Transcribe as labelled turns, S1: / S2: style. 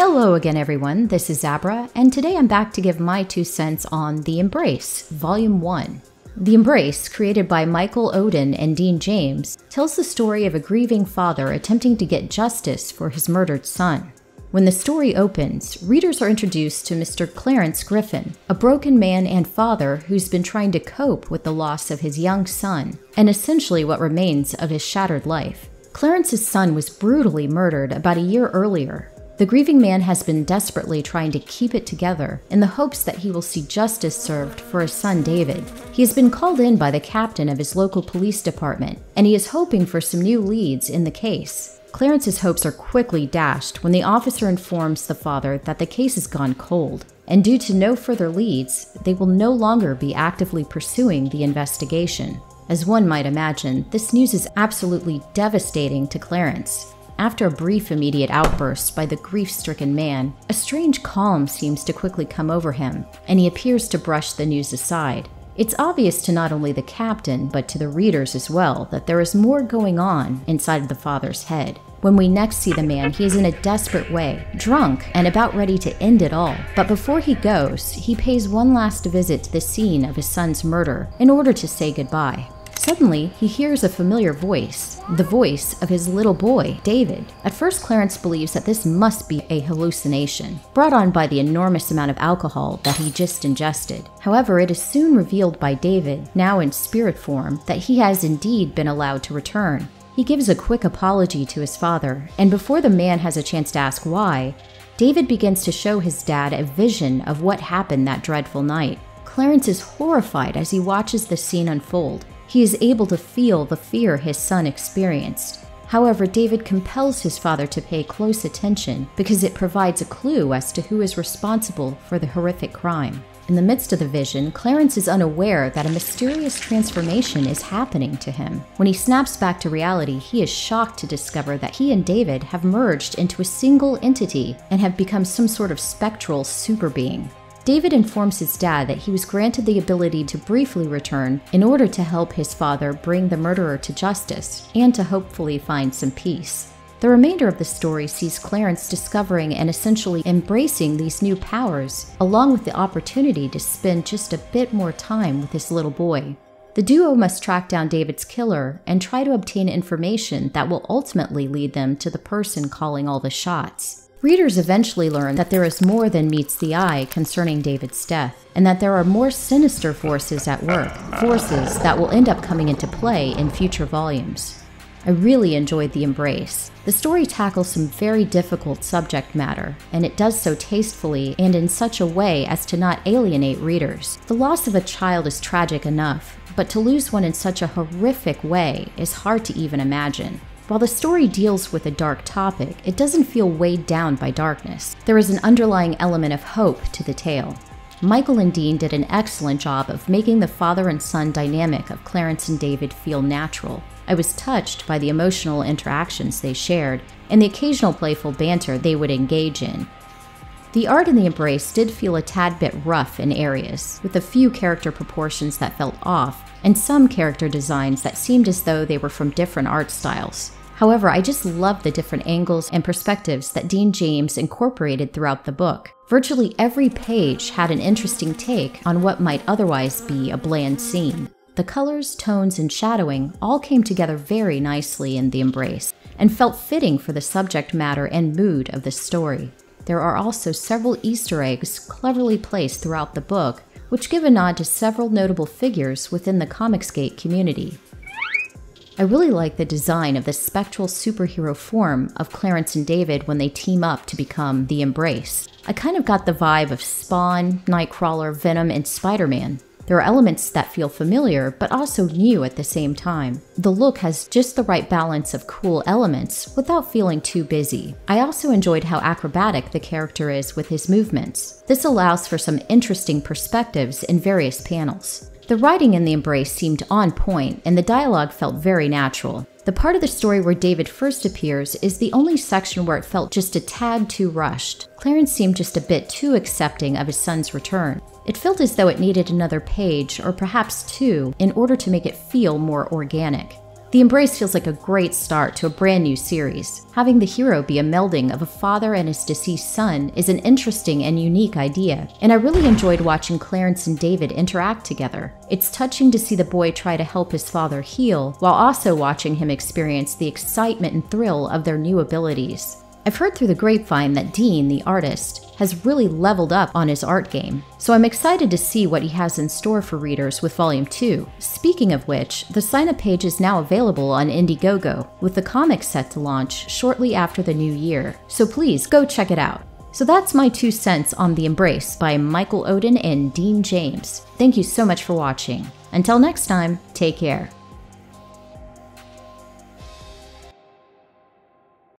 S1: Hello again everyone, this is Zabra, and today I'm back to give my 2 cents on The Embrace, Volume 1. The Embrace, created by Michael Oden and Dean James, tells the story of a grieving father attempting to get justice for his murdered son. When the story opens, readers are introduced to Mr. Clarence Griffin, a broken man and father who's been trying to cope with the loss of his young son, and essentially what remains of his shattered life. Clarence's son was brutally murdered about a year earlier. The grieving man has been desperately trying to keep it together in the hopes that he will see justice served for his son David. He has been called in by the captain of his local police department, and he is hoping for some new leads in the case. Clarence's hopes are quickly dashed when the officer informs the father that the case has gone cold, and due to no further leads, they will no longer be actively pursuing the investigation. As one might imagine, this news is absolutely devastating to Clarence. After a brief immediate outburst by the grief-stricken man, a strange calm seems to quickly come over him, and he appears to brush the news aside. It's obvious to not only the captain, but to the readers as well, that there is more going on inside the father's head. When we next see the man, he is in a desperate way, drunk and about ready to end it all. But before he goes, he pays one last visit to the scene of his son's murder in order to say goodbye. Suddenly, he hears a familiar voice, the voice of his little boy, David. At first, Clarence believes that this must be a hallucination, brought on by the enormous amount of alcohol that he just ingested. However, it is soon revealed by David, now in spirit form, that he has indeed been allowed to return. He gives a quick apology to his father, and before the man has a chance to ask why, David begins to show his dad a vision of what happened that dreadful night. Clarence is horrified as he watches the scene unfold. He is able to feel the fear his son experienced. However, David compels his father to pay close attention because it provides a clue as to who is responsible for the horrific crime. In the midst of the vision, Clarence is unaware that a mysterious transformation is happening to him. When he snaps back to reality, he is shocked to discover that he and David have merged into a single entity and have become some sort of spectral super being. David informs his dad that he was granted the ability to briefly return in order to help his father bring the murderer to justice and to hopefully find some peace. The remainder of the story sees Clarence discovering and essentially embracing these new powers, along with the opportunity to spend just a bit more time with his little boy. The duo must track down David's killer and try to obtain information that will ultimately lead them to the person calling all the shots. Readers eventually learn that there is more than meets the eye concerning David's death, and that there are more sinister forces at work, forces that will end up coming into play in future volumes. I really enjoyed The Embrace. The story tackles some very difficult subject matter, and it does so tastefully and in such a way as to not alienate readers. The loss of a child is tragic enough, but to lose one in such a horrific way is hard to even imagine. While the story deals with a dark topic, it doesn't feel weighed down by darkness. There is an underlying element of hope to the tale. Michael and Dean did an excellent job of making the father and son dynamic of Clarence and David feel natural. I was touched by the emotional interactions they shared and the occasional playful banter they would engage in. The art in The Embrace did feel a tad bit rough in areas, with a few character proportions that felt off, and some character designs that seemed as though they were from different art styles. However, I just love the different angles and perspectives that Dean James incorporated throughout the book. Virtually every page had an interesting take on what might otherwise be a bland scene. The colors, tones, and shadowing all came together very nicely in The Embrace, and felt fitting for the subject matter and mood of the story. There are also several Easter eggs cleverly placed throughout the book, which give a nod to several notable figures within the Comicsgate community. I really like the design of the spectral superhero form of Clarence and David when they team up to become The Embrace. I kind of got the vibe of Spawn, Nightcrawler, Venom, and Spider-Man. There are elements that feel familiar, but also new at the same time. The look has just the right balance of cool elements without feeling too busy. I also enjoyed how acrobatic the character is with his movements. This allows for some interesting perspectives in various panels. The writing in The Embrace seemed on point, and the dialogue felt very natural. The part of the story where David first appears is the only section where it felt just a tad too rushed. Clarence seemed just a bit too accepting of his son's return. It felt as though it needed another page, or perhaps two, in order to make it feel more organic. The Embrace feels like a great start to a brand new series. Having the hero be a melding of a father and his deceased son is an interesting and unique idea, and I really enjoyed watching Clarence and David interact together. It's touching to see the boy try to help his father heal, while also watching him experience the excitement and thrill of their new abilities. I've heard through the grapevine that Dean, the artist, has really leveled up on his art game, so I'm excited to see what he has in store for readers with Volume 2. Speaking of which, the sign-up page is now available on Indiegogo, with the comics set to launch shortly after the new year, so please go check it out. So that's my 2 cents on The Embrace by Michael Oden and Dean James. Thank you so much for watching. Until next time, take care.